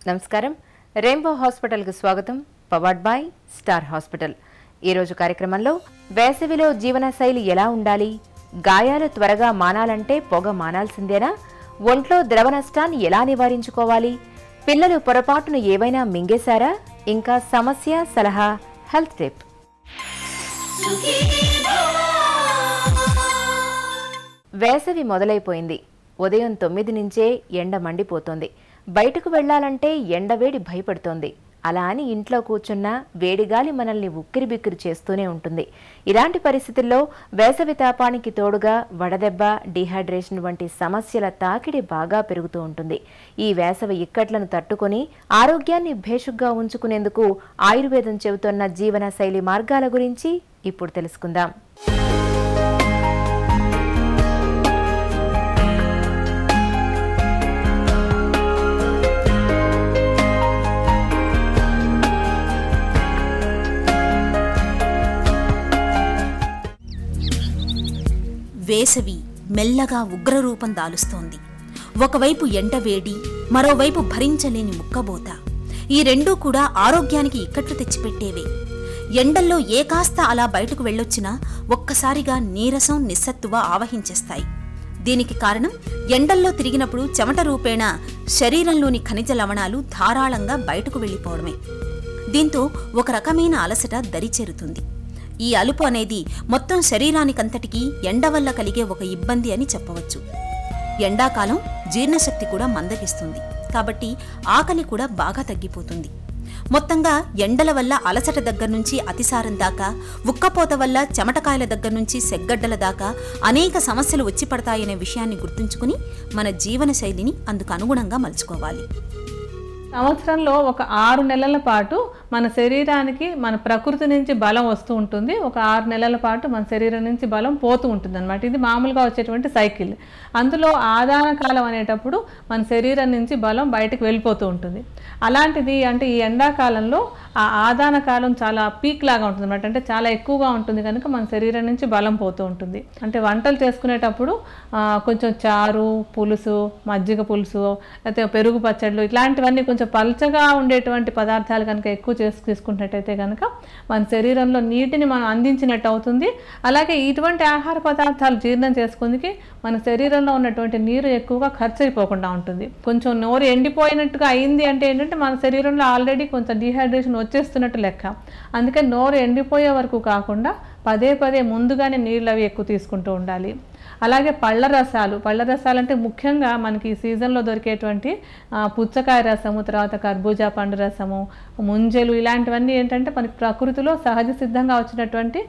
నమస్కారం. రెయిన్బో హాస్పిటల్కి స్వాగతం. Powered by Star hospital. ఈరోజు కార్యక్రమంలో వేసవిలో జీవనశైలి ఎలా ఉండాలి, గాయాలు త్వరగా మానాలంటే పొగ మానాల్సిందేనా, ఒంట్లో ద్రవ నష్టాన్ని ఎలా నివారించుకోవాలి, పిల్లలు పొరపాటును ఏవైనా మింగేశారా, ఇంకా సమస్య సలహా హెల్త్ టిప్. వేసవి మొదలైపోయింది. ఉదయం 9 నుంచే ఎండ మండిపోతోంది. బయటకు వెళ్లాలంటే ఎండవేడి భయపడుతోంది. అలా అని ఇంట్లో కూర్చున్నా వేడిగాలి మనల్ని ఉక్కిరిబిక్కిరి చేస్తూనే ఉంటుంది. ఇలాంటి పరిస్థితుల్లో వేసవి తాపానికి తోడుగా వడదెబ్బ, డీహైడ్రేషన్ వంటి సమస్యల తాకిడి బాగా పెరుగుతూ ఉంటుంది. ఈ వేసవి ఇక్కట్లను తట్టుకొని ఆరోగ్యాన్ని భేషుగ్గా ఉంచుకునేందుకు ఆయుర్వేదం చెబుతున్న జీవన శైలి మార్గాల గురించి ఇప్పుడు తెలుసుకుందాం. వేసవి మెల్లగా ఉగ్రరూపం దాలుస్తోంది. ఒకవైపు ఎండవేడి, మరోవైపు భరించలేని ముక్కబోత. ఈ రెండూ కూడా ఆరోగ్యానికి ఇక్కట్లు తెచ్చిపెట్టేవే. ఎండల్లో ఏ కాస్త అలా బయటకు వెళ్ళొచ్చినా ఒక్కసారిగా నీరసం, నిస్సత్తువ ఆవహించేస్తాయి. దీనికి కారణం ఎండల్లో తిరిగినప్పుడు చెమట రూపేణా శరీరంలోని ఖనిజ లవణాలు ధారాళంగా బయటకు వెళ్లిపోవడమే. దీంతో ఒక రకమైన అలసట దరిచేరుతుంది. ఈ అలుపు అనేది మొత్తం శరీరానికంతటికీ ఎండ వల్ల కలిగే ఒక ఇబ్బంది అని చెప్పవచ్చు. ఎండాకాలం జీర్ణశక్తి కూడా మందగిస్తుంది, కాబట్టి ఆకలి కూడా బాగా తగ్గిపోతుంది. మొత్తంగా ఎండల వల్ల అలసట దగ్గర నుంచి అతిసారం దాకా, ఉక్కపోత వల్ల చెమటకాయల దగ్గర నుంచి సెగ్గడ్డల దాకా అనేక సమస్యలు వచ్చి పడతాయనే విషయాన్ని గుర్తుంచుకుని మన జీవన శైలిని అందుకు అనుగుణంగా మలుచుకోవాలి. సంవత్సరంలో ఒక 6 నెలల పాటు మన శరీరానికి మన ప్రకృతి నుంచి బలం వస్తూ ఉంటుంది. ఒక 6 నెలల పాటు మన శరీరం నుంచి బలం పోతూ ఉంటుంది అన్నమాట. ఇది మామూలుగా వచ్చేటువంటి సైకిల్. అందులో ఆదాన కాలం అనేటప్పుడు మన శరీరం నుంచి బలం బయటకు వెళ్ళిపోతూ ఉంటుంది. అలాంటిది అంటే ఈ ఎండాకాలంలో ఆ ఆదాన కాలం చాలా పీక్ లాగా ఉంటుంది అన్నమాట. అంటే చాలా ఎక్కువగా ఉంటుంది కనుక మన శరీరం నుంచి బలం పోతూ ఉంటుంది. అంటే వంటలు చేసుకునేటప్పుడు కొంచెం చారు, పులుసు, మజ్జిగ పులుసు, లేకపోతే పెరుగు పచ్చళ్ళు ఇట్లాంటివన్నీ కొంచెం పల్చగా ఉండేటువంటి పదార్థాలు కనుక ఎక్కువ తీసుకుంటున్నట్టయితే కనుక మన శరీరంలో నీటిని మనం అందించినట్టు అవుతుంది. అలాగే ఇటువంటి ఆహార పదార్థాలు జీర్ణం చేసుకుందికి మన శరీరంలో ఉన్నటువంటి నీరు ఎక్కువగా ఖర్చు అయిపోకుండా ఉంటుంది. కొంచెం నోరు ఎండిపోయినట్టుగా అయింది అంటే ఏంటంటే మన శరీరంలో ఆల్రెడీ కొంచెం డీహైడ్రేషన్ వచ్చేస్తున్నట్టు లెక్క. అందుకే నోరు ఎండిపోయే వరకు కాకుండా పదే పదే ముందుగానే నీళ్ళు అవి ఎక్కువ తీసుకుంటూ ఉండాలి. అలాగే పళ్ళ రసాలు అంటే ముఖ్యంగా మనకి ఈ సీజన్లో దొరికేటువంటి పుచ్చకాయ రసము, తర్వాత కర్బూజా పండు రసము, ముంజలు ఇలాంటివన్నీ ఏంటంటే మనకి ప్రకృతిలో సహజ సిద్ధంగా వచ్చినటువంటి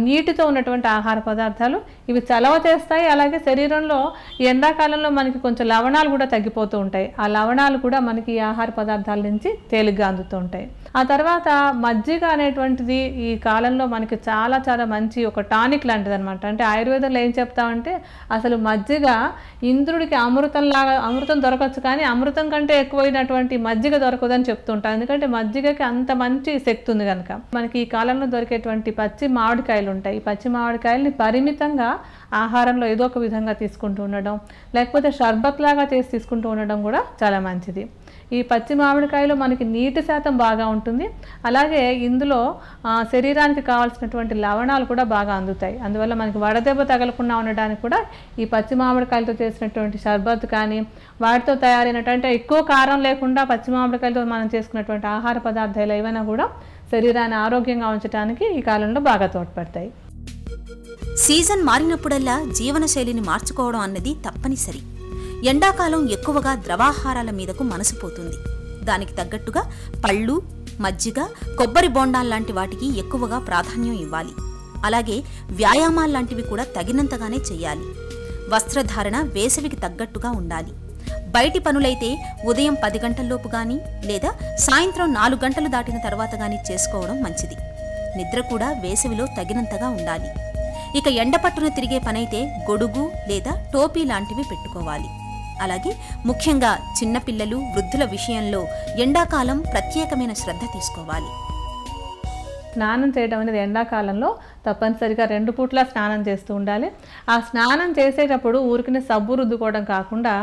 నీటితో ఉన్నటువంటి ఆహార పదార్థాలు. ఇవి చలవ చేస్తాయి. అలాగే శరీరంలో ఈ ఎండాకాలంలో మనకి కొంచెం లవణాలు కూడా తగ్గిపోతూ ఉంటాయి. ఆ లవణాలు కూడా మనకి ఈ ఆహార పదార్థాల నుంచి తేలిగ్గా అందుతూ ఉంటాయి. ఆ తర్వాత మజ్జిగ అనేటువంటిది ఈ కాలంలో మనకి చాలా చాలా మంచి ఒక టానిక్ లాంటిది అనమాట. అంటే ఆయుర్వేదంలో ఏం చెప్తామంటే అసలు మజ్జిగ ఇంద్రుడికి అమృతం దొరకచ్చు, కానీ అమృతం కంటే ఎక్కువైనటువంటి మజ్జిగ దొరకదని చెప్తుంటాం. ఎందుకంటే మజ్జిగకి అంత మంచి శక్తి ఉంది కనుక. మనకి ఈ కాలంలో దొరికేటువంటి పచ్చి మామిడికాయలు ఉంటాయి. ఈ పచ్చి మామిడికాయల్ని పరిమితంగా ఆహారంలో ఏదో ఒక విధంగా తీసుకుంటూ ఉండడం, లేకపోతే షర్బత్ లాగా చేసి తీసుకుంటూ ఉండడం కూడా చాలా మంచిది. ఈ పచ్చి మామిడికాయలో మనకి నీటి శాతం బాగా ఉంటుంది. అలాగే ఇందులో శరీరానికి కావాల్సినటువంటి లవణాలు కూడా బాగా అందుతాయి. అందువల్ల మనకి వడదెబ్బ తగలకుండా ఉండడానికి కూడా ఈ పచ్చి మామిడికాయలతో చేసినటువంటి షర్బత్ కానీ, వాటితో తయారైనటువంటి ఎక్కువ కారం లేకుండా పచ్చి మామిడికాయలతో మనం చేసుకున్నటువంటి ఆహార పదార్థాలు ఏవైనా కూడా శరీరాన్ని ఆరోగ్యంగా ఉంచడానికి ఈ కాలంలో బాగా తోడ్పడతాయి. సీజన్ మారినప్పుడల్లా జీవనశైలిని మార్చుకోవడం అన్నది తప్పనిసరి. ఎండాకాలం ఎక్కువగా ద్రవాహారాల మీదకు మనసు పోతుంది. దానికి తగ్గట్టుగా పళ్ళు, మజ్జిగ, కొబ్బరి బొండాల్లాంటి వాటికి ఎక్కువగా ప్రాధాన్యం ఇవ్వాలి. అలాగే వ్యాయామాల్లాంటివి కూడా తగినంతగానే చెయ్యాలి. వస్త్రధారణ వేసవికి తగ్గట్టుగా ఉండాలి. బయటి పనులైతే ఉదయం 10 గంటల్లోపు గానీ లేదా సాయంత్రం 4 గంటలు దాటిన తర్వాత గానీ చేసుకోవడం మంచిది. నిద్ర కూడా వేసవిలో తగినంతగా ఉండాలి. ఇక ఎండపట్టున తిరిగే పనైతే గొడుగు లేదా టోపీ లాంటివి పెట్టుకోవాలి. అలాగే ముఖ్యంగా చిన్నపిల్లలు, వృద్ధుల విషయంలో ఎండాకాలం ప్రత్యేకమైన శ్రద్ధ తీసుకోవాలి. స్నానం చేయడం అనేది ఎండాకాలంలో తప్పనిసరిగా 2 పూట్ల స్నానం చేస్తూ ఉండాలి. ఆ స్నానం చేసేటప్పుడు ఊరికనే సబ్బు రుద్దుకోవడం కాకుండా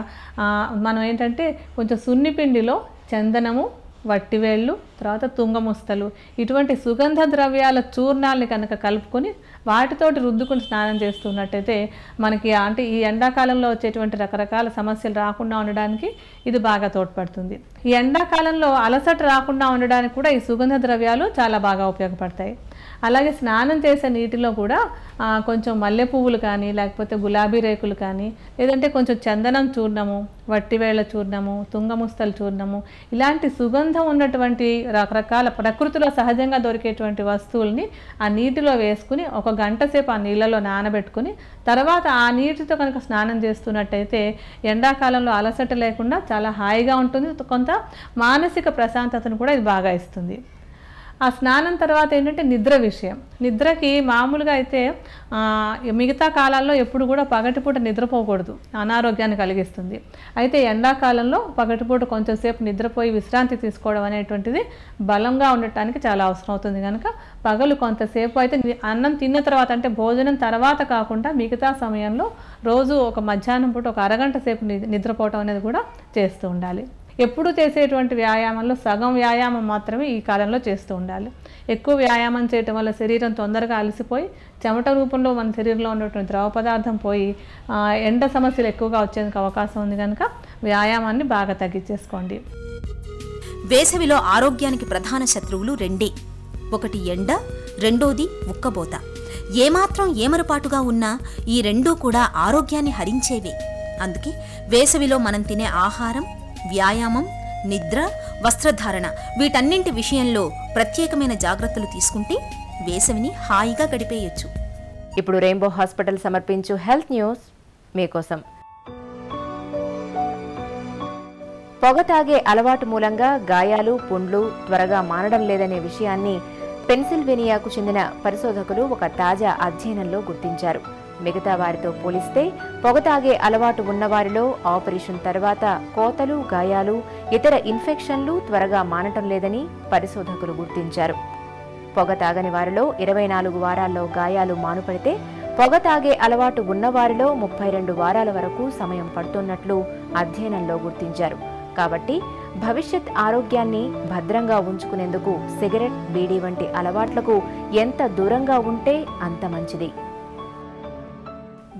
మనం ఏంటంటే కొంచెం సున్నిపిండిలో చందనము, వట్టివేళ్ళు, తర్వాత తుంగముస్తలు, ఇటువంటి సుగంధ ద్రవ్యాల చూర్ణాలని కనుక కలుపుకొని వాటితోటి రుద్దుకుని స్నానం చేస్తున్నట్టయితే మనకి అంటే ఈ ఎండాకాలంలో వచ్చేటువంటి రకరకాల సమస్యలు రాకుండా ఉండడానికి ఇది బాగా తోడ్పడుతుంది. ఈ ఎండాకాలంలో అలసట రాకుండా ఉండడానికి కూడా ఈ సుగంధ ద్రవ్యాలు చాలా బాగా ఉపయోగపడతాయి. అలాగే స్నానం చేసే నీటిలో కూడా కొంచెం మల్లె పువ్వులు కానీ, లేకపోతే గులాబీ రేకులు కానీ, లేదంటే కొంచెం చందనం చూర్ణము, వట్టివేళ్ల చూర్ణము, తుంగముస్తల చూర్ణము, ఇలాంటి సుగంధం ఉన్నటువంటి రకరకాల ప్రకృతిలో సహజంగా దొరికేటువంటి వస్తువుల్ని ఆ నీటిలో వేసుకుని 1 గంట సేపు ఆ నీళ్ళలో నానబెట్టుకుని తర్వాత ఆ నీటితో కనుక స్నానం చేస్తున్నట్టయితే ఎండాకాలంలో అలసట లేకుండా చాలా హాయిగా ఉంటుంది. కొంత మానసిక ప్రశాంతతను కూడా ఇది బాగా ఇస్తుంది. ఆ స్నానం తర్వాత ఏంటంటే నిద్ర విషయం. నిద్రకి మామూలుగా అయితే మిగతా కాలాల్లో ఎప్పుడు కూడా పగటిపూట నిద్రపోకూడదు, అనారోగ్యాన్ని కలిగిస్తుంది. అయితే ఎండాకాలంలో పగటిపూట కొంచెం సేపు నిద్రపోయి విశ్రాంతి తీసుకోవడం అనేటువంటిది బలంగా ఉండటానికి చాలా అవసరం అవుతుంది. కనుక పగలు కొంతసేపు అయితే అన్నం తిన్న తర్వాత అంటే భోజనం తర్వాత కాకుండా మిగతా సమయంలో రోజు ఒక మధ్యాహ్నం పూట 1 అరగంట సేపు నిద్రపోవటం అనేది కూడా చేస్తూ ఉండాలి. ఎప్పుడు చేసేటువంటి వ్యాయామంలో సగం వ్యాయామం మాత్రమే ఈ కాలంలో చేస్తూ ఉండాలి. ఎక్కువ వ్యాయామం చేయటం వల్ల శరీరం తొందరగా అలసిపోయి చెమట రూపంలో మన శరీరంలో ఉన్నటువంటి ద్రవ పదార్థం పోయి ఎండ సమస్యలు ఎక్కువగా వచ్చేందుకు అవకాశం ఉంది. కనుక వ్యాయామాన్ని బాగా తగ్గించేసుకోండి. వేసవిలో ఆరోగ్యానికి ప్రధాన శత్రువులు 2. ఒకటి ఎండ, రెండోది ఉక్కబోత. ఏమాత్రం ఏమరపాటుగా ఉన్నా ఈ రెండూ కూడా ఆరోగ్యాన్ని హరించేవే. అందుకే వేసవిలో మనం తినే ఆహారం, వ్యాయామం, నిద్ర, వస్త్రధారణ వీటన్నింటి విషయంలో ప్రత్యేకమైన జాగ్రత్తలు తీసుకుంటే వేసవిని హాయిగా గడిపేయొచ్చు. ఇప్పుడు రెయిన్బో హాస్పిటల్ సమర్పించు హెల్త్ న్యూస్ మీకోసం. పొగ తాగే అలవాటు మూలంగా గాయాలు, పుండ్లు త్వరగా మానడం లేదనే విషయాన్ని పెన్సిల్వేనియాకు చెందిన పరిశోధకులు ఒక తాజా అధ్యయనంలో గుర్తించారు. మిగతా వారితో పోలిస్తే పొగ తాగే అలవాటు ఉన్నవారిలో ఆపరేషన్ తర్వాత కోతలు, గాయాలు, ఇతర ఇన్ఫెక్షన్లు త్వరగా మానటం లేదని పరిశోధకులు గుర్తించారు. పొగ తాగని వారిలో 24 వారాల్లో గాయాలు మానుపడితే పొగ తాగే అలవాటు ఉన్నవారిలో 32 వారాల వరకు సమయం పడుతున్నట్లు అధ్యయనంలో గుర్తించారు. కాబట్టి భవిష్యత్ ఆరోగ్యాన్ని భద్రంగా ఉంచుకునేందుకు సిగరెట్, బీడీ వంటి అలవాట్లకు ఎంత దూరంగా ఉంటే అంత మంచిది.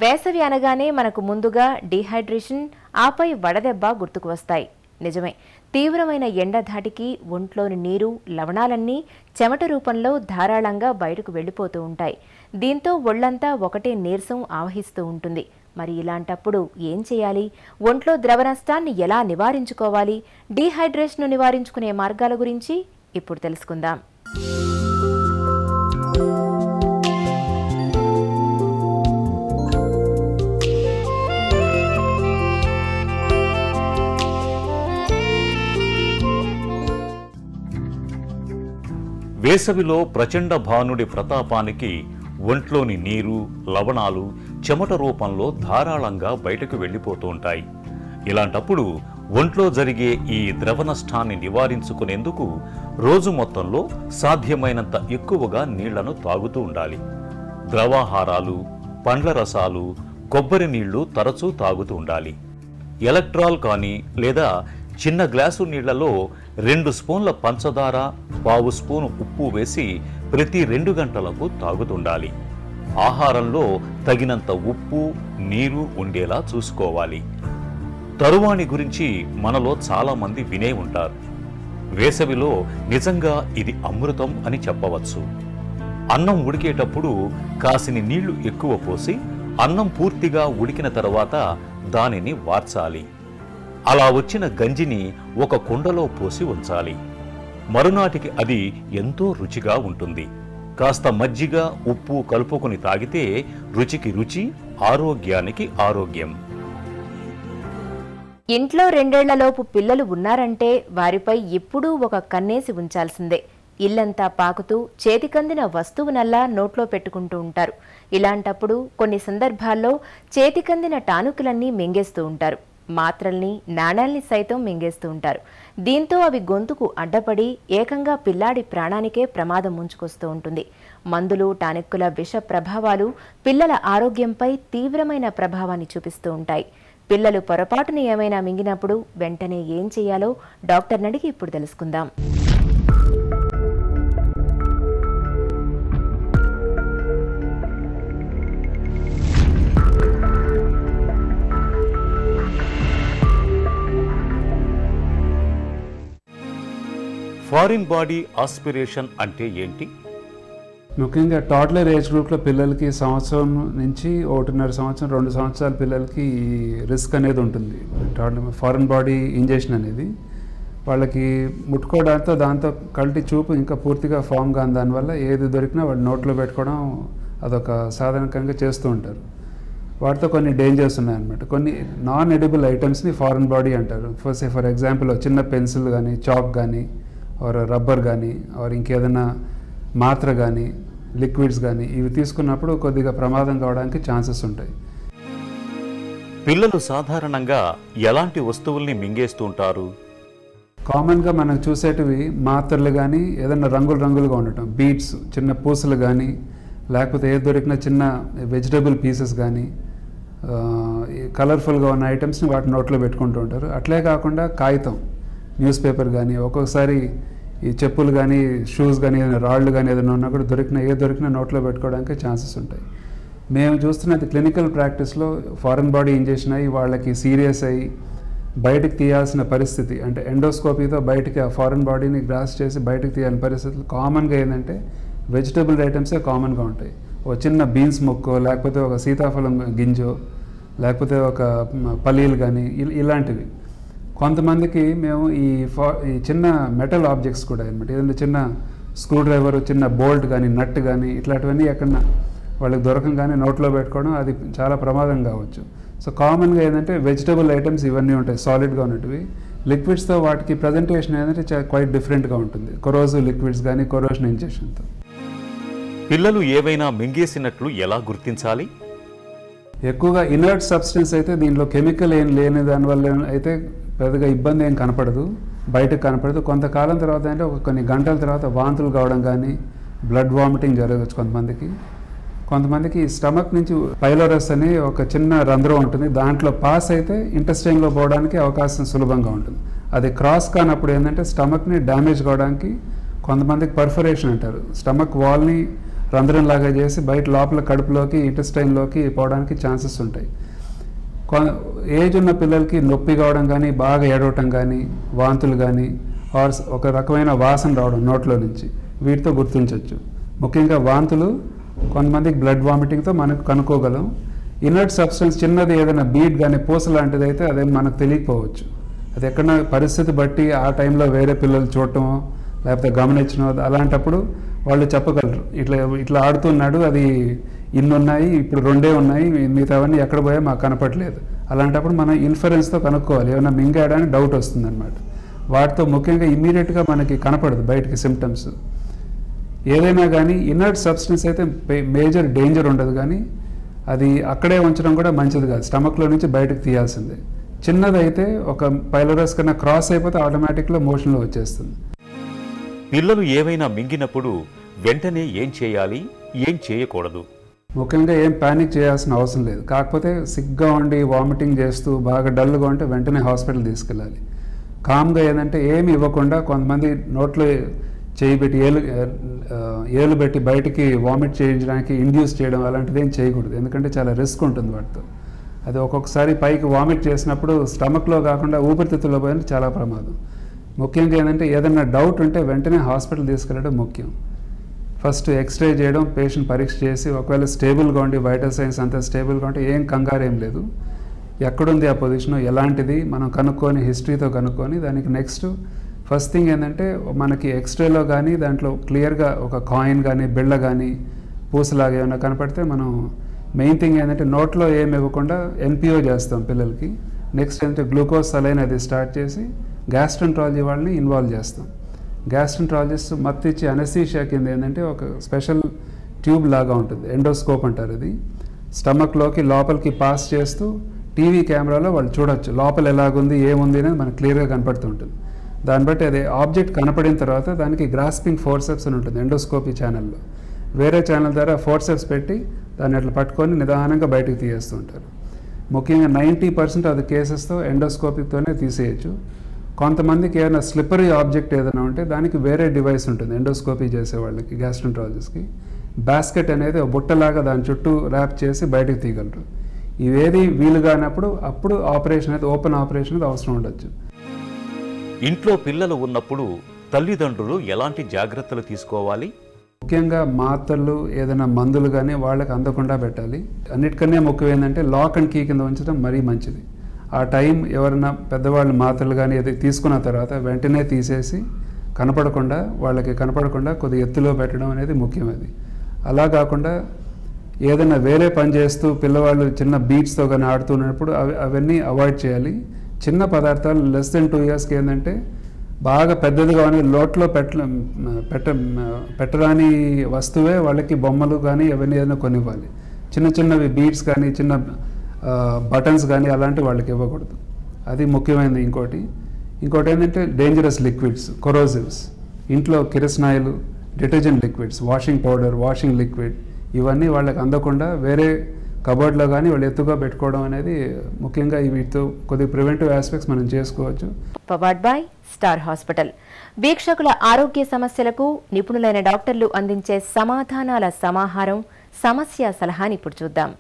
వేసవి అనగానే మనకు ముందుగా డీహైడ్రేషన్, ఆపై వడదెబ్బ గుర్తుకు వస్తాయి. నిజమే, తీవ్రమైన ఎండ ధాటికి ఒంట్లోని నీరు, లవణాలన్నీ చెమట రూపంలో ధారాళంగా బయటకు వెళ్లిపోతూ ఉంటాయి. దీంతో ఒళ్లంతా ఒకటే నీరసం ఆవహిస్తూ ఉంటుంది. మరి ఇలాంటప్పుడు ఏం చేయాలి? ఒంట్లో ద్రవ నష్టాన్ని ఎలా నివారించుకోవాలి? డీహైడ్రేషన్ను నివారించుకునే మార్గాల గురించి ఇప్పుడు తెలుసుకుందాం. వేసవిలో ప్రచండ భానుడి ప్రతాపానికి ఒంట్లోని నీరు, లవణాలు చెమట రూపంలో ధారాళంగా బయటకు వెళ్ళిపోతూ ఉంటాయి. ఇలాంటప్పుడు ఒంట్లో జరిగే ఈ ద్రవ నష్టాన్ని నివారించుకునేందుకు రోజు మొత్తంలో సాధ్యమైనంత ఎక్కువగా నీళ్లను తాగుతూ ఉండాలి. ద్రవాహారాలు, పండ్ల రసాలు, కొబ్బరి నీళ్లు తరచూ తాగుతూ ఉండాలి. ఎలక్ట్రాల్ కానీ లేదా చిన్న గ్లాసు నీళ్లలో 2 స్పూన్ల పంచదార, 1/2 స్పూను ఉప్పు వేసి ప్రతి 2 గంటలకు తాగుతుండాలి. ఆహారంలో తగినంత ఉప్పు, నీరు ఉండేలా చూసుకోవాలి. తరువాణి గురించి మనలో చాలామంది వినే ఉంటారు. వేసవిలో నిజంగా ఇది అమృతం అని చెప్పవచ్చు. అన్నం ఉడికేటప్పుడు కాసిని నీళ్లు ఎక్కువ పోసి అన్నం పూర్తిగా ఉడికిన తర్వాత దానిని వార్చాలి. అలా వచ్చిన గంజిని ఒక కుండలో పోసి ఉంచాలి. మరునాటికి అది ఎంతో రుచిగా ఉంటుంది. కాస్త మజ్జిగ, ఉప్పు కలుపుకొని తాగితే రుచికి రుచి, ఆరోగ్యానికి ఆరోగ్యం. ఇంట్లో 2 ఏళ్లలోపు పిల్లలు ఉన్నారంటే వారిపై ఎప్పుడూ ఒక కన్నేసి ఉంచాల్సిందే. ఇల్లంతా పాకుతూ చేతికందిన వస్తువునల్లా నోట్లో పెట్టుకుంటూ ఉంటారు. ఇలాంటప్పుడు కొన్ని సందర్భాల్లో చేతికందిన టానుకులన్నీ మింగేస్తూ ఉంటారు. మాత్రల్ని, నాణాల్ని సైతం మింగేస్తూ ఉంటారు. దీంతో అవి గొంతుకు అడ్డపడి ఏకంగా పిల్లాడి ప్రాణానికే ప్రమాదం ముంచుకొస్తూ ఉంటుంది. మందులు, టానిక్కుల విష ప్రభావాలు పిల్లల ఆరోగ్యంపై తీవ్రమైన ప్రభావాన్ని చూపిస్తూ ఉంటాయి. పిల్లలు పొరపాటున ఏమైనా మింగినప్పుడు వెంటనే ఏం చేయాలో డాక్టర్ని అడిగి ఇప్పుడు తెలుసుకుందాం. ఫారిన్ బాడీ ఆస్పిరేషన్ అంటే ఏంటి? ముఖ్యంగా టాడ్లర్ ఏజ్ గ్రూప్లో పిల్లలకి సంవత్సరం నుంచి 1.5 సంవత్సరం 2 సంవత్సరాల పిల్లలకి ఈ రిస్క్ అనేది ఉంటుంది. ఫారిన్ బాడీ ఇంజెక్షన్ అనేది వాళ్ళకి ముట్టుకోవడంతో దాంతో కంటి చూపు ఇంకా పూర్తిగా ఫామ్ కాని దానివల్ల ఏది దొరికినా వాడు నోట్లో పెట్టుకోవడం అదొక సాధారణంగా చేస్తూ ఉంటారు. వాటితో కొన్ని డేంజర్స్ ఉన్నాయన్నమాట. కొన్ని నాన్ ఎడిబుల్ ఐటమ్స్ని ఫారిన్ బాడీ అంటారు. ఫర్ ఎగ్జాంపుల్ చిన్న పెన్సిల్ కానీ, చాక్ కానీ, ఆర్ రబ్బర్ కానీ, ఆర్ ఇంకేదైనా మాత్ర కానీ, లిక్విడ్స్ కానీ ఇవి తీసుకున్నప్పుడు కొద్దిగా ప్రమాదం కావడానికి ఛాన్సెస్ ఉంటాయి. పిల్లలు సాధారణంగా ఎలాంటి వస్తువుల్ని మింగేస్తూ ఉంటారు? కామన్గా మనం చూసేటివి మాత్రలు కానీ, ఏదైనా రంగులుగా ఉండటం, బీట్స్, చిన్న పూసలు కానీ, లేకపోతే ఏది దొరికిన చిన్న వెజిటబుల్ పీసెస్ కానీ, కలర్ఫుల్గా ఉన్న ఐటమ్స్ని వాటి నోట్లో పెట్టుకుంటూ ఉంటారు. అట్లే కాకుండా కాగితం, న్యూస్ పేపర్ కానీ, ఒక్కొక్కసారి ఈ చెప్పులు కానీ, షూస్ కానీ, ఏదైనా రాళ్ళు కానీ ఏదైనా ఉన్నా కూడా దొరికినా నోట్లో పెట్టుకోవడానికి ఛాన్సెస్ ఉంటాయి. మేము చూస్తున్నది క్లినికల్ ప్రాక్టీస్లో ఫారిన్ బాడీ ఇంజెక్షన్ అయ్యి వాళ్ళకి సీరియస్ అయ్యి బయటకు తీయాల్సిన పరిస్థితి, అంటే ఎండోస్కోపీతో బయటికి ఆ ఫారిన్ బాడీని గ్రాస్ చేసి బయటకు తీయాల్సిన పరిస్థితులు కామన్గా ఏంటంటే వెజిటబుల్ ఐటమ్సే కామన్గా ఉంటాయి. ఒక చిన్న బీన్స్ ముక్కో, లేకపోతే ఒక సీతాఫలం గింజో, లేకపోతే ఒక పల్లీలు కానీ ఇలాంటివి. కొంతమందికి మేము ఈ చిన్న మెటల్ ఆబ్జెక్ట్స్ కూడా అనమాట, ఏదైనా చిన్న స్క్రూ డ్రైవర్, చిన్న బోల్ట్ కానీ, నట్ కానీ ఇట్లాంటివన్నీ ఎక్కడన్నా వాళ్ళకి దొరకంగానే నోట్లో పెట్టుకోవడం అది చాలా ప్రమాదం కావచ్చు. సో కామన్గా ఏంటంటే వెజిటబుల్ ఐటమ్స్ ఇవన్నీ ఉంటాయి, సాలిడ్గా ఉన్నటివి. లిక్విడ్స్తో వాటికి ప్రజెంటేషన్ ఏంటంటే క్వైట్ డిఫరెంట్గా ఉంటుంది, కొరోజివ్ లిక్విడ్స్ కానీ, కొరోషన్ ఇంజెక్షన్తో. పిల్లలు ఏవైనా మింగేసినట్లు ఎలా గుర్తించాలి? ఎక్కువగా ఇనర్ట్ సబ్స్టెన్స్ అయితే దీనిలో కెమికల్ ఏం లేని దానివల్ల అయితే పెద్దగా ఇబ్బంది ఏం కనపడదు, బయటకు కనపడదు. కొంతకాలం తర్వాత అంటే కొన్ని గంటల తర్వాత వాంతులు కావడం కానీ, బ్లడ్ వామిటింగ్ జరగచ్చు కొంతమందికి స్టమక్ నుంచి పైలోరస్ అని ఒక చిన్న రంధ్రం ఉంటుంది, దాంట్లో పాస్ అయితే ఇంటెస్టైన్లో పోవడానికి అవకాశం సులభంగా ఉంటుంది. అది క్రాస్ కానప్పుడు ఏంటంటే స్టమక్ని డ్యామేజ్ కావడానికి, కొంతమందికి పర్ఫరేషన్ అంటారు, స్టమక్ వాల్ని రంధ్రంలాగా చేసి బయట లోపల కడుపులోకి, ఇంటెస్టైన్లోకి పోవడానికి ఛాన్సెస్ ఉంటాయి. ఏజ్ ఉన్న పిల్లలకి నొప్పి కావడం కానీ, బాగా ఏడవటం కానీ, వాంతులు కానీ, ఆర్ ఒక రకమైన వాసన రావడం నోట్లో నుంచి, వీటితో గుర్తించవచ్చు. ముఖ్యంగా వాంతులు, కొంతమందికి బ్లడ్ వామిటింగ్తో మనకు కనుక్కోగలం. ఇనర్ట్ సబ్స్టెన్స్ చిన్నది ఏదైనా బీట్ కానీ, పూస లాంటిది అయితే అదేం మనకు తెలియకపోవచ్చు. అది ఎక్కడన్నా పరిస్థితి బట్టి ఆ టైంలో వేరే పిల్లలు చూడటమో లేకపోతే గమనించడం, అలాంటప్పుడు వాళ్ళు చెప్పగలరు, ఇట్లా ఆడుతున్నాడు, అది ఇన్నున్నాయి, ఇప్పుడు 2 ఉన్నాయి, మిగతావన్నీ ఎక్కడ పోయా మాకు కనపడలేదు. అలాంటప్పుడు మనం ఇన్ఫరెన్స్తో కనుక్కోవాలి, ఏమైనా మింగాడని డౌట్ వస్తుంది అనమాట. వాటితో ముఖ్యంగా ఇమ్మీడియట్గా మనకి కనపడదు బయటికి సిమ్టమ్స్. ఏదైనా కానీ ఇనర్ట్ సబ్స్టెన్స్ అయితే మేజర్ డేంజర్ ఉండదు, కానీ అది అక్కడే ఉంచడం కూడా మంచిది కాదు, స్టమక్లో నుంచి బయటకు తీయాల్సిందే. చిన్నదైతే ఒక పైలోరస్ కన్నా క్రాస్ అయిపోతే ఆటోమేటిక్గా మోషన్లో వచ్చేస్తుంది. పిల్లలు ఏవైనా మింగినప్పుడు వెంటనే ఏం చేయాలి, ఏం చేయకూడదు? ముఖ్యంగా ఏం ప్యానిక్ చేయాల్సిన అవసరం లేదు. కాకపోతే సిగ్గా ఉండి వామిటింగ్ చేస్తూ బాగా డల్గా ఉంటే వెంటనే హాస్పిటల్ తీసుకెళ్ళాలి. కామ్గా ఏదంటే ఏమి ఇవ్వకుండా కొంతమంది నోట్లో చేయి పెట్టి ఏలు పెట్టి బయటికి వామిట్ చేయించడానికి ఇండ్యూస్ చేయడం అలాంటిది ఏం చేయకూడదు, ఎందుకంటే చాలా రిస్క్ ఉంటుంది వాటితో. అది ఒక్కొక్కసారి పైకి వామిట్ చేసినప్పుడు స్టమక్లో కాకుండా ఊపిరితిత్తుల్లో పోయిన చాలా ప్రమాదం. ముఖ్యంగా ఏంటంటే ఏదైనా డౌట్ ఉంటే వెంటనే హాస్పిటల్ తీసుకెళ్ళడం ముఖ్యం. ఫస్ట్ ఎక్స్రే చేయడం, పేషెంట్ పరీక్ష చేసి ఒకవేళ స్టేబుల్గా ఉండి వైటల్ సైన్స్ అంతా స్టేబుల్గా ఉంటే ఏం కంగారు ఏం లేదు, ఎక్కడుంది ఆ పొజిషన్ ఎలాంటిది మనం కనుక్కొని హిస్టరీతో కనుక్కొని దానికి నెక్స్ట్ ఫస్ట్ థింగ్ ఏంటంటే మనకి ఎక్స్రేలో కానీ దాంట్లో క్లియర్గా ఒక కాయిన్ కానీ, బిళ్ళ కానీ, పూసలాగా ఏమైనా కనపడితే మనం మెయిన్ థింగ్ ఏంటంటే నోట్లో ఏమి ఇవ్వకుండా NPO చేస్తాం పిల్లలకి. నెక్స్ట్ ఏంటంటే గ్లూకోజ్ సలైన్ అది స్టార్ట్ చేసి గ్యాస్ట్రంట్రాలజీ వాళ్ళని ఇన్వాల్వ్ చేస్తాం. గ్యాస్ట్రంట్రాలజిస్ట్ మత్తిచ్చి అనెస్థీషియా కింద ఏంటంటే ఒక స్పెషల్ ట్యూబ్ లాగా ఉంటుంది, ఎండోస్కోప్ అంటారు. అది స్టమక్లోకి లోపలికి పాస్ చేస్తూ టీవీ కెమెరాలో వాళ్ళు చూడొచ్చు లోపల ఎలాగుంది, ఏముంది అనేది మనకు క్లియర్గా కనపడుతూ ఉంటుంది. దాన్ని బట్టి అది ఆబ్జెక్ట్ కనపడిన తర్వాత దానికి గ్రాస్పింగ్ ఫోర్సెప్స్ అని ఉంటుంది ఎండోస్కోపీ ఛానల్లో. వేరే ఛానల్ ద్వారా ఫోర్సెప్స్ పెట్టి దాన్ని అట్లా పట్టుకొని నిదానంగా బయటకు తీయేస్తూ ఉంటారు. ముఖ్యంగా 90% ఆఫ్ ద కేసెస్తో ఎండోస్కోపిక్తోనే తీసేయచ్చు. కొంతమందికి ఏదైనా స్లిప్పరీ ఆబ్జెక్ట్ ఏదైనా ఉంటే దానికి వేరే డివైస్ ఉంటుంది ఎండోస్కోపీ చేసే వాళ్ళకి, గ్యాస్ట్రోంట్రాలజిస్ట్కి. బాస్కెట్ అనేది ఒక బుట్టలాగా దాని చుట్టూ ర్యాప్ చేసి బయటకు తీయగలరు. ఇవేది వీలు కానప్పుడు అప్పుడు ఆపరేషన్ అయితే, ఓపెన్ ఆపరేషన్ అయితే అవసరం ఉండొచ్చు. ఇంట్లో పిల్లలు ఉన్నప్పుడు తల్లిదండ్రులు ఎలాంటి జాగ్రత్తలు తీసుకోవాలి? ముఖ్యంగా మాత్రలు ఏదైనా మందులు కానీ వాళ్ళకి అందకుండా పెట్టాలి. అన్నిటికన్నా ముఖ్యం ఏంటంటే లాక్ అండ్ కీ కింద ఉంచడం మరీ మంచిది. ఆ టైం ఎవరైనా పెద్దవాళ్ళు మాత్రలు కానీ ఏదైతే తీసుకున్న తర్వాత వెంటనే తీసేసి వాళ్ళకి కనపడకుండా కొద్ది ఎత్తులో పెట్టడం అనేది ముఖ్యం. అది అలా కాకుండా ఏదైనా వేరే పని చేస్తూ పిల్లవాళ్ళు చిన్న బీట్స్తో కానీ ఆడుతున్నప్పుడు అవన్నీ అవాయిడ్ చేయాలి. చిన్న పదార్థాలు లెస్ దెన్ 2 yearsకి ఏంటంటే బాగా పెద్దదిగా కానీ లోట్లో పెట్టరాని వస్తువే వాళ్ళకి బొమ్మలు కానీ అవన్నీ ఏదైనా కొనివ్వాలి. చిన్నవి బీట్స్ కానీ చిన్న బటన్స్ కానీ అలాంటివి వాళ్ళకి ఇవ్వకూడదు. అది ముఖ్యమైనది. ఇంకోటి ఏంటంటే డేంజరస్ లిక్విడ్స్, కొరోసివ్స్, ఇంట్లో కిరసనాయిలు, detergent liquids, washing powder, washing liquid ఇవన్నీ వాళ్ళకి అందకుండా వేరే కబోర్డ్లో కానీ వాళ్ళు ఎత్తుగా పెట్టుకోవడం అనేది ముఖ్యంగా వీటితో కొద్ది ప్రివెంటివ్ ఆస్పెక్ట్స్ మనం చేసుకోవచ్చు. Powered by Star Hospital. వీక్షకుల ఆరోగ్య సమస్యలకు నిపుణులైన డాక్టర్లు అందించే సమాధానాల సమాహారం సమస్య సలహాని ఇప్పుడు చూద్దాం.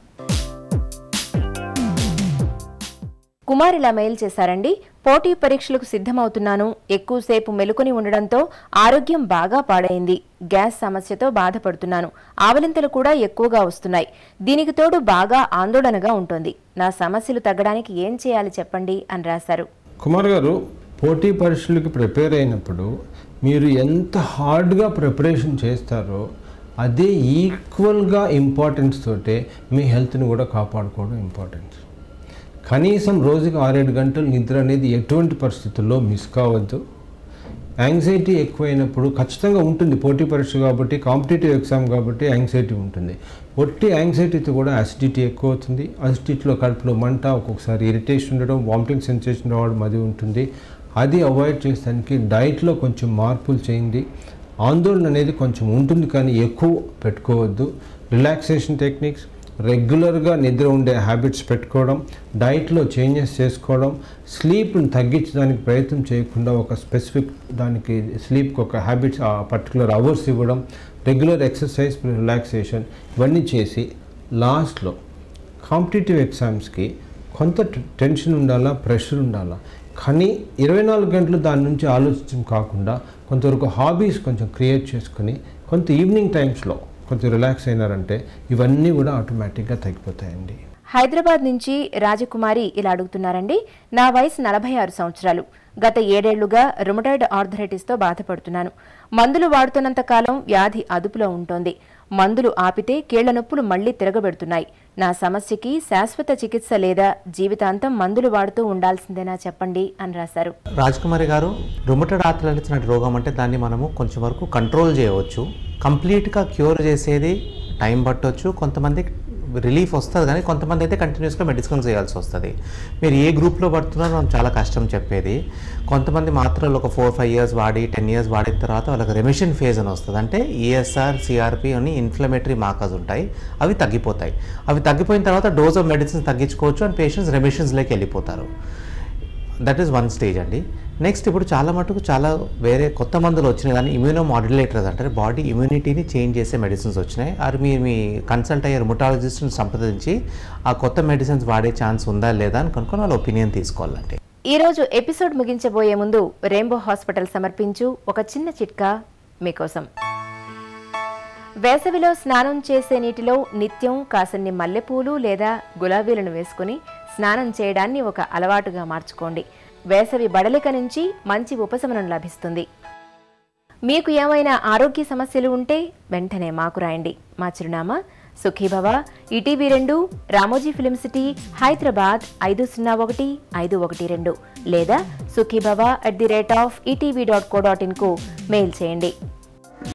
కుమారిలా మెయిల్ చేశారండి. పోటీ పరీక్షలకు సిద్ధమవుతున్నాను. ఎక్కువసేపు మెలుకొని ఉండడంతో ఆరోగ్యం బాగా పాడైంది. గ్యాస్ సమస్యతో బాధపడుతున్నాను. ఆవలింతలు కూడా ఎక్కువగా వస్తున్నాయి. దీనికి తోడు బాగా ఆందోళనగా ఉంటుంది. నా సమస్యలు తగ్గడానికి ఏం చేయాలి చెప్పండి అని రాశారు. కుమార్ గారు, పోటీ పరీక్షలకు ప్రిపేర్ అయినప్పుడు మీరు ఎంత హార్డ్గా ప్రిపరేషన్ చేస్తారో అదే ఈక్వల్గా ఇంపార్టెన్స్ తోటే మీ హెల్త్ని కూడా కాపాడుకోవడం ఇంపార్టెన్స్. కనీసం రోజుకి 6-7 గంటలు నిద్ర అనేది ఎటువంటి పరిస్థితుల్లో మిస్ కావద్దు. యాంగ్జైటీ ఎక్కువైనప్పుడు ఖచ్చితంగా ఉంటుంది. పోటీ పరీక్ష కాబట్టి, కాంపిటేటివ్ ఎగ్జామ్ కాబట్టి యాంగ్జైటీ ఉంటుంది. ఒట్టి యాంగ్జైటీతో కూడా అసిడిటీ ఎక్కువ అవుతుంది. అసిడిటీలో కడుపులో మంట, ఒక్కొక్కసారి ఇరిటేషన్ ఉండడం, వామిటింగ్ సెన్సేషన్ రావడం అది ఉంటుంది. అది అవాయిడ్ చేసడానికి డైట్లో కొంచెం మార్పులు చేయండి. ఆందోళన అనేది కొంచెం ఉంటుంది కానీ ఎక్కువ పెట్టుకోవద్దు. రిలాక్సేషన్ టెక్నిక్స్, రెగ్యులర్గా నిద్ర ఉండే హ్యాబిట్స్ పెట్టుకోవడం, డైట్లో చేంజెస్ చేసుకోవడం, స్లీప్ని తగ్గించడానికి ప్రయత్నం చేయకుండా ఒక స్పెసిఫిక్ దానికి స్లీప్కి ఒక హ్యాబిట్స్ పర్టికులర్ అవర్స్ ఇవ్వడం, రెగ్యులర్ ఎక్సర్సైజ్, రిలాక్సేషన్ ఇవన్నీ చేసి లాస్ట్లో కాంపిటేటివ్ ఎగ్జామ్స్కి కొంత టెన్షన్ ఉండాలా, ప్రెషర్ ఉండాలా, కానీ 24 గంటలు దాని నుంచి ఆలోచించడం కాకుండా కొంతవరకు హాబీస్ కొంచెం క్రియేట్ చేసుకొని కొంత ఈవినింగ్ టైమ్స్లో కొంచెం రిలాక్స్ అయినారంటే ఇవన్నీ కూడా ఆటోమేటిక్గా తగ్గిపోతాయండి. హైదరాబాద్ నుంచి రాజకుమారి ఇలా అడుగుతున్నారండి. నా వయసు 46 సంవత్సరాలు. గత 7 ఏళ్లుగా రుమటాయిడ్ ఆర్థరైటిస్తో బాధపడుతున్నాను. మందులు వాడుతున్నంత కాలం వ్యాధి అదుపులో ఉంటోంది. మందులు ఆపితే కీళ్ల నొప్పులు మళ్లీ తిరగబెడుతున్నాయి. నా సమస్యకి శాశ్వత చికిత్స లేదా జీవితాంతం మందులు వాడుతూ ఉండాల్సిందేనా చెప్పండి అని రాశారు. రాజకుమారి గారు, రుమటాయిడ్ ఆర్థరైటిస్ అనే రోగం అంటే దాన్ని మనము కొంచెం వరకు కంట్రోల్ చేయవచ్చు. కంప్లీట్గా క్యూర్ చేసేది టైం పట్టవచ్చు. కొంతమంది రిలీఫ్ వస్తుంది కానీ కొంతమంది అయితే కంటిన్యూస్గా మెడిసిన్ చేయాల్సి వస్తుంది. మీరు ఏ గ్రూప్లో పడుతున్నారో చాలా కష్టం చెప్పేది. కొంతమంది మాత్రలు ఒక 4-5 years వాడి 10 years వాడిన తర్వాత వాళ్ళకి రెమిషన్ ఫేజ్ అని వస్తుంది. అంటే ఈఎస్ఆర్, సిఆర్పి అని ఇన్ఫ్లమేటరీ మార్కర్స్ ఉంటాయి. అవి తగ్గిపోతాయి. అవి తగ్గిపోయిన తర్వాత డోస్ ఆఫ్ మెడిసిన్స్ తగ్గించుకోవచ్చు అండ్ పేషెంట్స్ రెమిషన్స్లోకి వెళ్ళిపోతారు. దట్ ఈస్ వన్ స్టేజ్ అండి. నెక్స్ట్ ఇప్పుడు చాలా మటుకు చాలా వేరే కొత్త మందులు వచ్చినాయి కానీ ఇమ్యూనో మాడ్యులేటర్స్ అంటారు, బాడీ ఇమ్యూనిటీని చేంజ్ చేసే మెడిసిన్స్ వచ్చినాయి. అది మీరు మీ కన్సల్ట్ అయ్యే రుమటాలజిస్ట్ని సంప్రదించి ఆ కొత్త మెడిసిన్స్ వాడే ఛాన్స్ ఉందా లేదా అని కనుక్కొని వాళ్ళ ఒపీనియన్ తీసుకోవాలండి. ఈరోజు ఎపిసోడ్ ముగించబోయే ముందు రెయిన్బో హాస్పిటల్ సమర్పించు ఒక చిన్న చిట్కా మీకోసం. వేసవిలో స్నానం చేసే నీటిలో నిత్యం కాసన్ని మల్లెపూలు లేదా గులాబీలను వేసుకుని స్నానం చేయడాన్ని ఒక అలవాటుగా మార్చుకోండి. వేసవి బడలిక నుంచి మంచి ఉపశమనం లభిస్తుంది. మీకు ఏమైనా ఆరోగ్య సమస్యలు ఉంటే వెంటనే మాకు రాయండి. మా చిరునామా Sukhibhava, ETV 2, Ramoji film city, Hyderabad 501512 లేదా sukhibhava@etv.co.in కు మెయిల్ చేయండి.